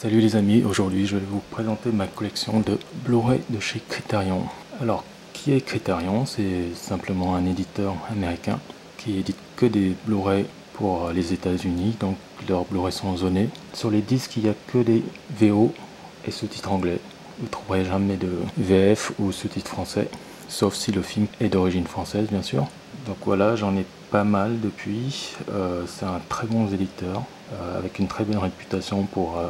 Salut les amis, aujourd'hui je vais vous présenter ma collection de Blu-ray de chez Criterion. Alors, qui est Criterion? C'est simplement un éditeur américain qui édite que des Blu-ray pour les États-Unis, donc leurs Blu-ray sont zonés. Sur les disques, il n'y a que des VO et sous-titres anglais. Vous ne trouverez jamais de VF ou sous-titres français, sauf si le film est d'origine française bien sûr. Donc voilà, j'en ai pas mal depuis. C'est un très bon éditeur avec une très bonne réputation pour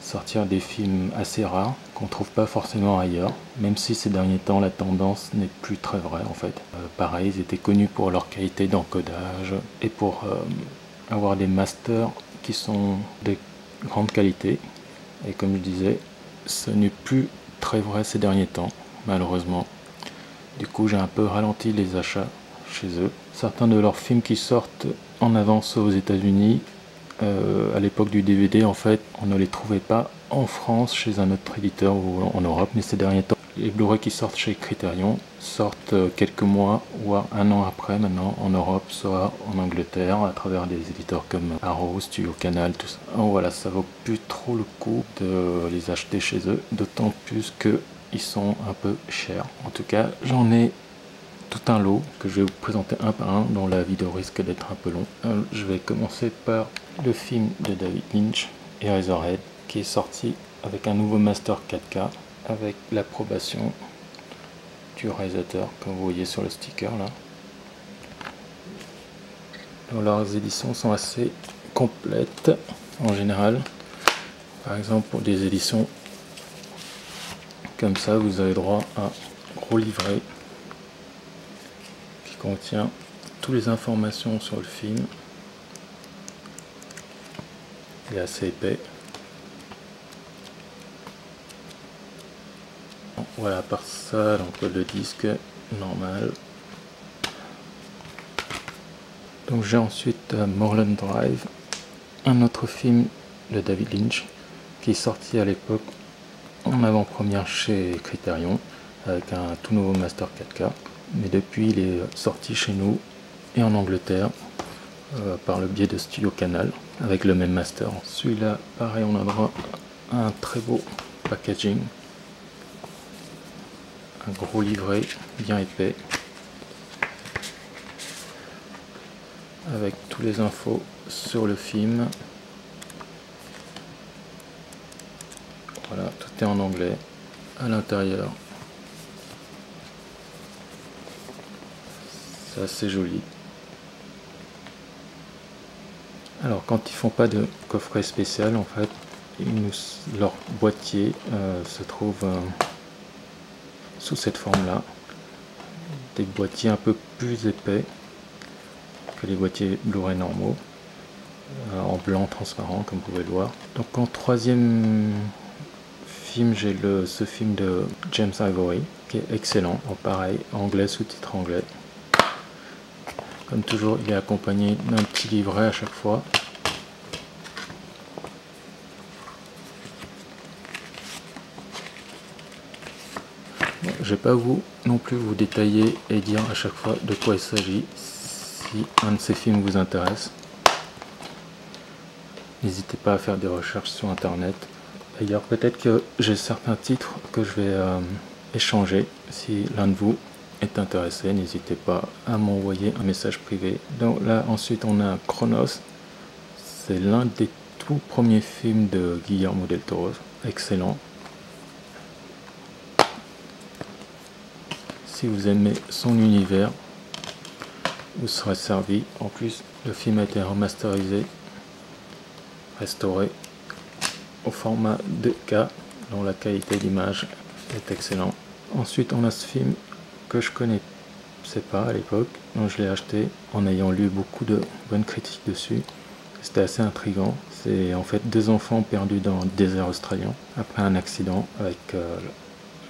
sortir des films assez rares qu'on trouve pas forcément ailleurs, même si ces derniers temps la tendance n'est plus très vraie en fait. Pareil, ils étaient connus pour leur qualité d'encodage et pour avoir des masters qui sont de grande qualité, et comme je disais, ce n'est plus très vrai ces derniers temps malheureusement. Du coup j'ai un peu ralenti les achats chez eux. Certains de leurs films qui sortent en avance aux États-Unis, à l'époque du DVD, en fait, on ne les trouvait pas en France chez un autre éditeur ou en Europe, mais ces derniers temps, les Blu-ray qui sortent chez Criterion sortent quelques mois ou un an après maintenant en Europe, soit en Angleterre, à travers des éditeurs comme Arrow, Studio Canal, tout ça. Donc voilà, ça vaut plus trop le coup de les acheter chez eux, d'autant plus que ils sont un peu chers. En tout cas, j'en ai tout un lot que je vais vous présenter un par un, dont la vidéo risque d'être un peu long. Je vais commencer par le film de David Lynch, Eraserhead, qui est sorti avec un nouveau master 4K, avec l'approbation du réalisateur, comme vous voyez sur le sticker là. Donc, leurs éditions sont assez complètes en général. Par exemple, pour des éditions comme ça, vous avez droit à un gros livret qui contient toutes les informations sur le film. Il est assez épais. Voilà, à part ça, donc le disque normal. Donc j'ai ensuite Mulholland Drive, un autre film de David Lynch qui est sorti à l'époque en avant-première chez Criterion avec un tout nouveau master 4K, mais depuis il est sorti chez nous et en Angleterre par le biais de Studio Canal avec le même master. Celui-là, pareil, on a droit à un très beau packaging, un gros livret bien épais avec toutes les infos sur le film. Voilà, tout est en anglais à l'intérieur. C'est assez joli. Alors quand ils font pas de coffret spécial, en fait, leur boîtier se trouve sous cette forme là. Des boîtiers un peu plus épais que les boîtiers Blu-ray normaux, en blanc transparent comme vous pouvez le voir. Donc en troisième film, j'ai ce film de James Ivory qui est excellent, en pareil, anglais, sous-titres anglais. Comme toujours, il est accompagné d'un petit livret à chaque fois. Bon, je ne vais pas non plus vous détailler et dire à chaque fois de quoi il s'agit. Si un de ces films vous intéresse, n'hésitez pas à faire des recherches sur internet. D'ailleurs, peut-être que j'ai certains titres que je vais échanger. Si l'un de vous est intéressé, n'hésitez pas à m'envoyer un message privé. Donc là, ensuite, on a Chronos. C'est l'un des tout premiers films de Guillermo del Toro. Excellent. Si vous aimez son univers, vous serez servi. En plus, le film a été remasterisé, restauré au format 2K, dont la qualité d'image est excellente. Ensuite, on a ce film que je connaissais pas à l'époque, donc je l'ai acheté en ayant lu beaucoup de bonnes critiques dessus. C'était assez intriguant. C'est en fait deux enfants perdus dans le désert australien après un accident avec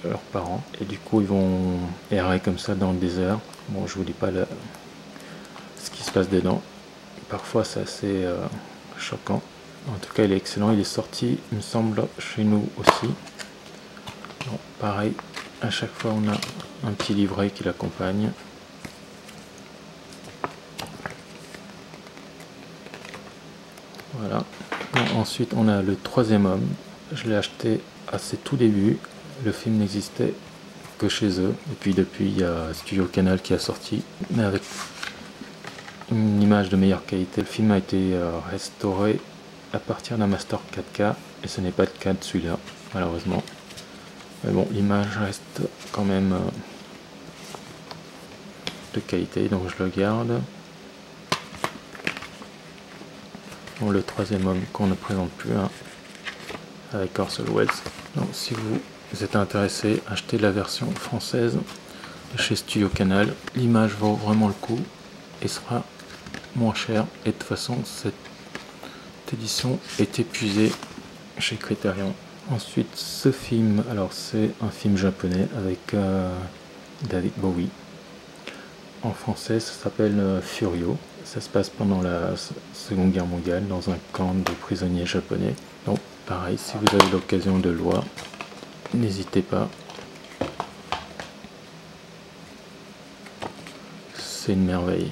leurs parents, et du coup ils vont errer comme ça dans le désert. Bon, je vous dis pas ce qui se passe dedans. Parfois c'est assez choquant. En tout cas, il est excellent. Il est sorti, il me semble, chez nous aussi. Bon, pareil, à chaque fois on a un petit livret qui l'accompagne. Voilà. Bon, ensuite on a Le Troisième Homme, je l'ai acheté à ses tout débuts. Le film n'existait que chez eux. Et puis depuis, il y a Studio Canal qui a sorti, mais avec une image de meilleure qualité. Le film a été restauré à partir d'un master 4K, et ce n'est pas le cas de celui-là, malheureusement. Mais bon, l'image reste quand même de qualité, donc je le garde. Bon, le troisième homme qu'on ne présente plus, hein, avec Orson Welles. Donc si vous êtes intéressé, achetez la version française de chez Studio Canal. L'image vaut vraiment le coup et sera moins cher. Et de toute façon, cette édition est épuisée chez Criterion. Ensuite, ce film, alors c'est un film japonais avec David Bowie. En français, ça s'appelle Furio. Ça se passe pendant la Seconde Guerre mondiale dans un camp de prisonniers japonais. Donc pareil, si vous avez l'occasion de le voir, n'hésitez pas. C'est une merveille.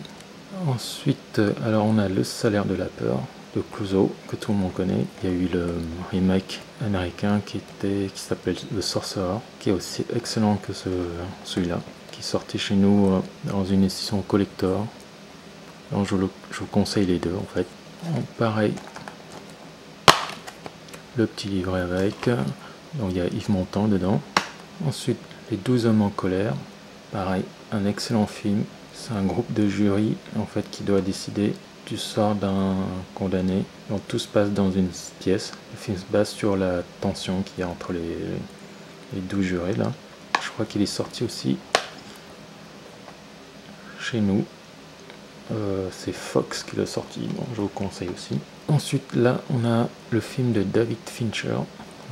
Ensuite, alors on a Le Salaire de la peur de Clouseau, que tout le monde connaît. Il y a eu le remake américain qui s'appelle The Sorcerer, qui est aussi excellent que celui-là, qui est sorti chez nous dans une édition collector. Donc je vous conseille les deux en fait. Donc, pareil, le petit livret avec, donc il y a Yves Montand dedans. Ensuite, Les 12 hommes en colère, pareil, un excellent film. C'est un groupe de jury en fait qui doit décider du sort d'un condamné. Donc tout se passe dans une pièce. Le film se base sur la tension qu'il y a entre les 12 jurés là. Je crois qu'il est sorti aussi chez nous. C'est Fox qui l'a sorti, donc je vous conseille aussi. Ensuite là on a le film de David Fincher,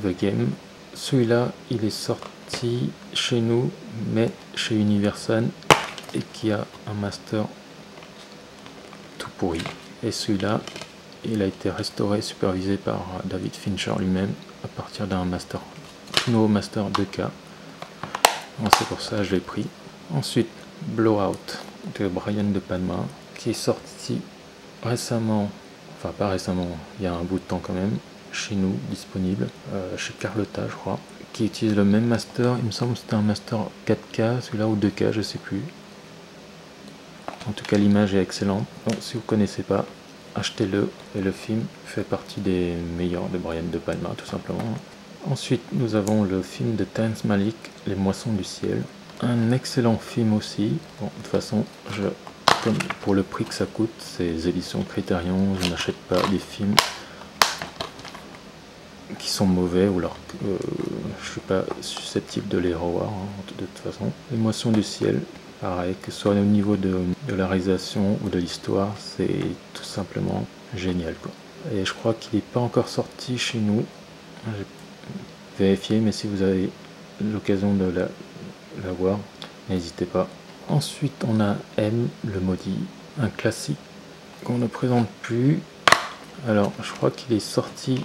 The Game. Celui-là il est sorti chez nous mais chez Universal et qui a un master tout pourri. Et celui-là il a été restauré, supervisé par David Fincher lui-même à partir d'un master, tout nouveau master 2K. C'est pour ça que je l'ai pris. Ensuite Blowout de Brian De Palma, qui est sorti récemment, enfin pas récemment, il y a un bout de temps quand même, chez nous, disponible, chez Carlotta je crois, qui utilise le même master, il me semble que c'était un master 4K, celui-là, ou 2K, je sais plus. En tout cas l'image est excellente, donc si vous ne connaissez pas, achetez-le, et le film fait partie des meilleurs de Brian De Palma tout simplement. Ensuite nous avons le film de Terrence Malick, Les Moissons du Ciel, un excellent film aussi. Bon, de toute façon, comme pour le prix que ça coûte, ces éditions Criterion, je n'achète pas des films qui sont mauvais ou alors je suis pas susceptible de les revoir hein, de toute façon. Les Moissons du Ciel, pareil, que ce soit au niveau de la réalisation ou de l'histoire, c'est tout simplement génial quoi. Et je crois qu'il n'est pas encore sorti chez nous. J'ai vérifié, mais si vous avez l'occasion de la voir, n'hésitez pas. Ensuite on a M, le maudit, un classique qu'on ne présente plus. Alors je crois qu'il est sorti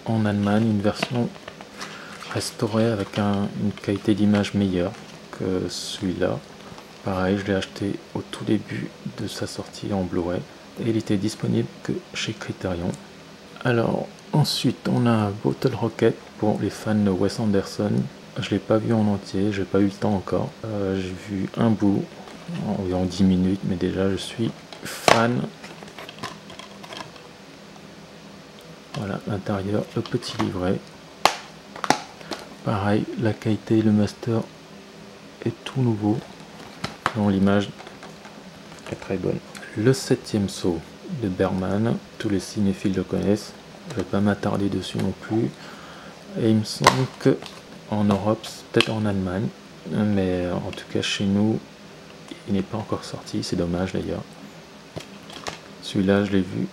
en Allemagne, une version restaurée avec une qualité d'image meilleure que celui-là. Pareil, je l'ai acheté au tout début de sa sortie en Blu-ray et il était disponible que chez Criterion. Alors ensuite on a Bottle Rocket pour les fans de Wes Anderson. Je l'ai pas vu en entier, j'ai pas eu le temps encore. J'ai vu un bout, environ 10 minutes, mais déjà je suis fan. Voilà, l'intérieur, le petit livret. Pareil, la qualité, le master est tout nouveau. Donc l'image est très bonne. Le 7e saut de Bergman, tous les cinéphiles le connaissent. Je vais pas m'attarder dessus non plus. Et il me semble que en Europe, peut-être en Allemagne, mais en tout cas chez nous, il n'est pas encore sorti, c'est dommage d'ailleurs. Celui-là, je l'ai vu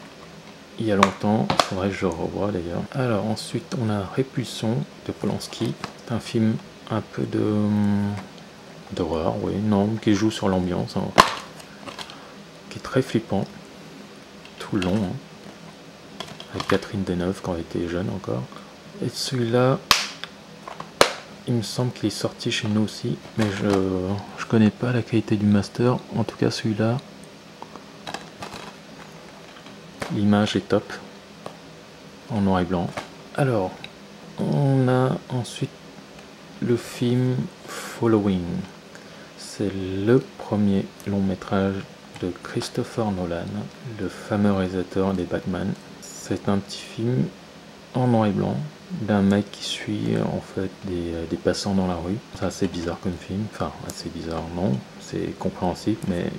il y a longtemps, il faudrait que je le revoie d'ailleurs. Alors ensuite, on a Répulsion de Polanski, c'est un film un peu d'horreur, oui, non, qui joue sur l'ambiance, hein, qui est très flippant, tout le long, hein, avec Catherine Deneuve quand elle était jeune encore. Et celui-là, il me semble qu'il est sorti chez nous aussi, mais je connais pas la qualité du master. En tout cas celui-là, l'image est top, en noir et blanc. Alors, on a ensuite le film Following. C'est le premier long métrage de Christopher Nolan, le fameux réalisateur des Batman. C'est un petit film en noir et blanc d'un mec qui suit en fait des passants dans la rue. C'est assez bizarre comme film, enfin assez bizarre non, c'est compréhensible, mais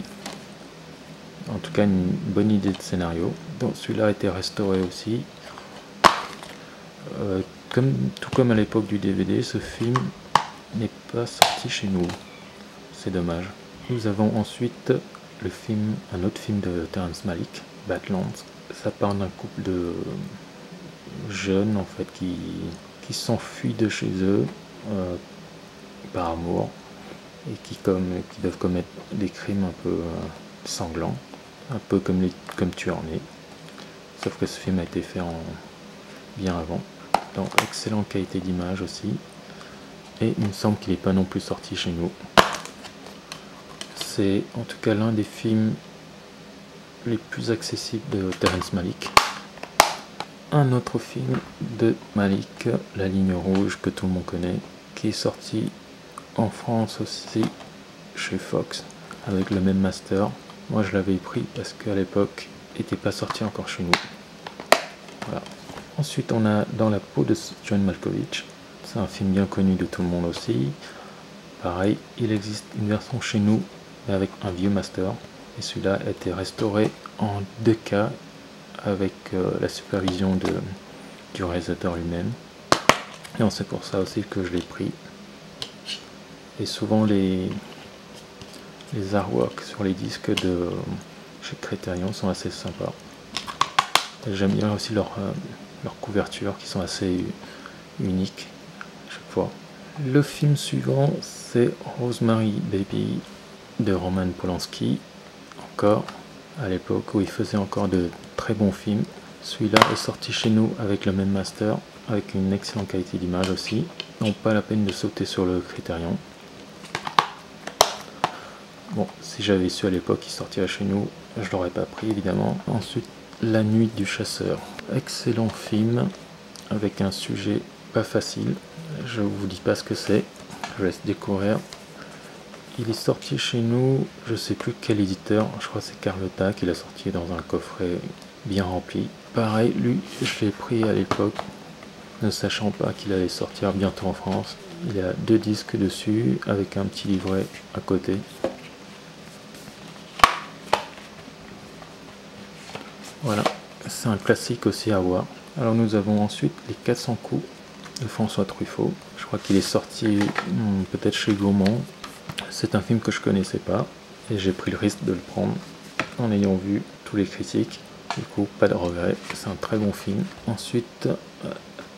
en tout cas une bonne idée de scénario. Donc celui-là a été restauré aussi. Tout comme à l'époque du DVD, ce film n'est pas sorti chez nous. C'est dommage. Nous avons ensuite un autre film de Terrence Malick, Badlands. Ça parle d'un couple de jeunes en fait qui s'enfuient de chez eux par amour et qui doivent commettre des crimes un peu sanglants, un peu comme Tueur Né. Sauf que ce film a été fait bien avant, dans excellente qualité d'image aussi. Et il me semble qu'il n'est pas non plus sorti chez nous. C'est en tout cas l'un des films les plus accessibles de Terrence Malick. Un autre film de Malick, La Ligne Rouge, que tout le monde connaît, qui est sorti en France aussi chez Fox avec le même master. Moi je l'avais pris parce qu'à l'époque il n'était pas sorti encore chez nous. Voilà. Ensuite on a Dans la peau de John Malkovich. C'est un film bien connu de tout le monde aussi. Pareil, il existe une version chez nous mais avec un vieux master. Et celui-là a été restauré en 2K avec la supervision du réalisateur lui-même. Et c'est pour ça aussi que je l'ai pris. Et souvent les artworks sur les disques de chez Criterion sont assez sympas. J'aime bien aussi leurs couvertures qui sont assez uniques à chaque fois. Le film suivant, c'est Rosemary Baby de Roman Polanski. Encore à l'époque où il faisait encore de très bons films. Celui-là est sorti chez nous avec le même master, avec une excellente qualité d'image aussi. Donc pas la peine de sauter sur le Criterion. Bon, si j'avais su à l'époque qu'il sortirait chez nous, je l'aurais pas pris évidemment. Ensuite, La Nuit du Chasseur. Excellent film, avec un sujet pas facile. Je vous dis pas ce que c'est, je laisse découvrir. Il est sorti chez nous, je sais plus quel éditeur, je crois que c'est Carlotta qui l'a sorti dans un coffret bien rempli. Pareil, lui, je l'ai pris à l'époque, ne sachant pas qu'il allait sortir bientôt en France. Il y a 2 disques dessus, avec un petit livret à côté. Voilà, c'est un classique aussi à voir. Alors nous avons ensuite Les 400 coups de François Truffaut. Je crois qu'il est sorti peut-être chez Gaumont. C'est un film que je connaissais pas et j'ai pris le risque de le prendre en ayant vu tous les critiques. Du coup, pas de regret, c'est un très bon film. Ensuite,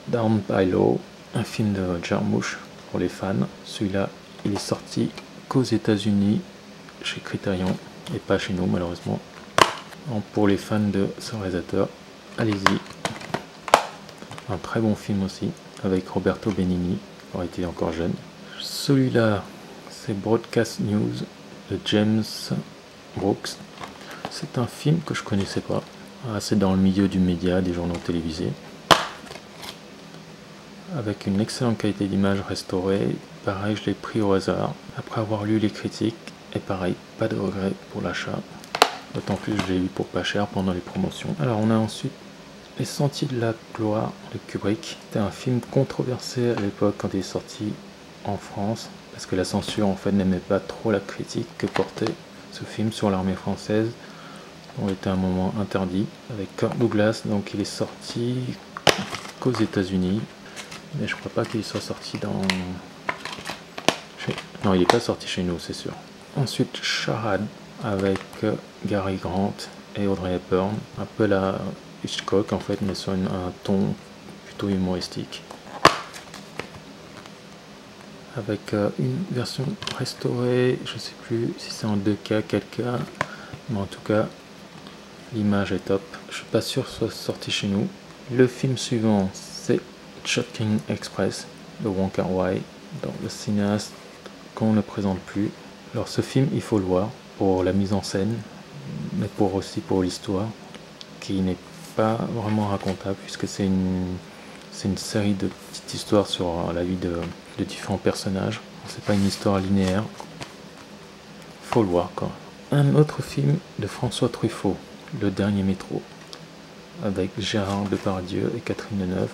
Down by Law, un film de Jarmusch pour les fans. Celui-là, il est sorti qu'aux États-Unis chez Criterion et pas chez nous malheureusement. Donc, pour les fans de ce réalisateur, allez-y. Un très bon film aussi avec Roberto Benigni, quand il était encore jeune. Celui-là, c'est Broadcast News de James Brooks. C'est un film que je connaissais pas. C'est dans le milieu du média, des journaux télévisés. Avec une excellente qualité d'image restaurée. Pareil, je l'ai pris au hasard. Après avoir lu les critiques. Et pareil, pas de regret pour l'achat. D'autant plus que je l'ai eu pour pas cher pendant les promotions. Alors on a ensuite Les Sentiers de la Gloire de Kubrick. C'était un film controversé à l'époque quand il est sorti en France. Parce que la censure en fait n'aimait pas trop la critique que portait ce film sur l'armée française. On était à un moment interdit avec Kirk Douglas, donc il est sorti qu'aux États-Unis, mais je crois pas qu'il soit sorti non, il n'est pas sorti chez nous, c'est sûr. Ensuite, Charade avec Gary Grant et Audrey Hepburn, un peu la Hitchcock en fait, mais sur un ton plutôt humoristique. Avec une version restaurée, je sais plus si c'est en 2K, 4K, mais en tout cas, l'image est top. Je suis pas sûr que ce soit sorti chez nous. Le film suivant, c'est Chungking Express de Wong Kar-wai, donc le cinéaste qu'on ne présente plus. Alors ce film, il faut le voir pour la mise en scène, mais aussi pour l'histoire, qui n'est pas vraiment racontable, puisque c'est C'est une série de petites histoires sur la vie de différents personnages. C'est pas une histoire linéaire. Faut le voir quoi. Un autre film de François Truffaut, Le Dernier Métro, avec Gérard Depardieu et Catherine Deneuve.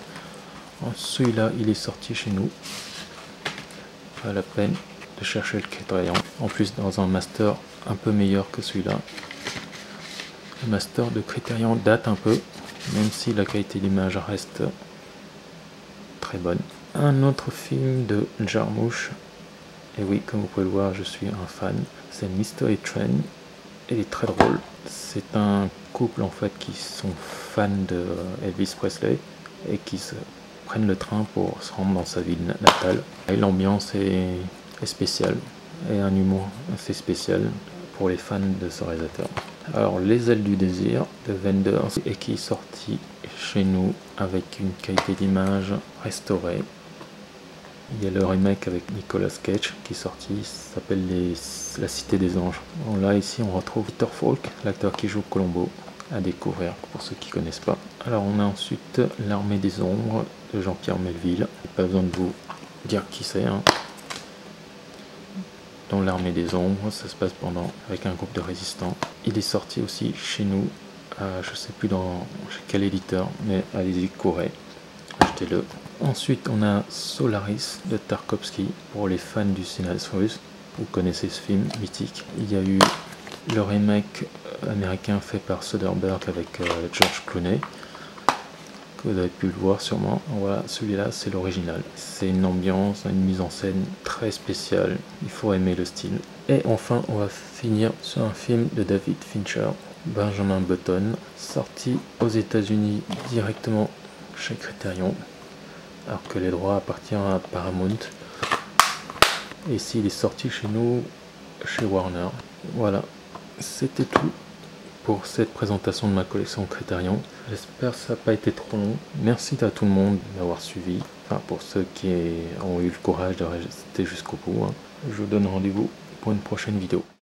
Celui-là, il est sorti chez nous. Pas la peine de chercher le Créteillan. En plus, dans un master un peu meilleur que celui-là. Le master de Créteillan date un peu, même si la qualité d'image reste très bonne. Un autre film de Jarmusch. Et oui, comme vous pouvez le voir, je suis un fan. C'est Mystery Train. Il est très drôle. C'est un couple en fait qui sont fans de Elvis Presley et qui se prennent le train pour se rendre dans sa ville natale. Et l'ambiance est spéciale et un humour assez spécial pour les fans de ce réalisateur. Alors, Les Ailes du Désir de Wenders et qui est sorti chez nous avec une qualité d'image restaurée. Il y a le remake avec Nicolas Cage qui est sorti, ça s'appelle La Cité des Anges. Bon, là ici on retrouve Peter Falk, l'acteur qui joue Colombo, à découvrir pour ceux qui ne connaissent pas. Alors on a ensuite L'Armée des Ombres de Jean-Pierre Melville. Pas besoin de vous dire qui c'est. Hein. Dans L'Armée des Ombres, ça se passe avec un groupe de résistants. Il est sorti aussi chez nous, je ne sais plus chez quel éditeur, mais allez-y, courez, achetez-le. Ensuite, on a Solaris de Tarkovsky pour les fans du cinéma russe. Vous connaissez ce film mythique. Il y a eu le remake américain fait par Soderbergh avec George Clooney, que vous avez pu le voir sûrement. Voilà, celui-là, c'est l'original. C'est une ambiance, une mise en scène très spéciale. Il faut aimer le style. Et enfin, on va finir sur un film de David Fincher, Benjamin Button, sorti aux États-Unis directement chez Criterion, alors que les droits appartiennent à Paramount. Et ici, il est sorti chez nous, chez Warner. Voilà, c'était tout pour cette présentation de ma collection Criterion. J'espère que ça n'a pas été trop long. Merci à tout le monde d'avoir suivi. Enfin, pour ceux qui ont eu le courage de rester jusqu'au bout. Hein. Je vous donne rendez-vous pour une prochaine vidéo.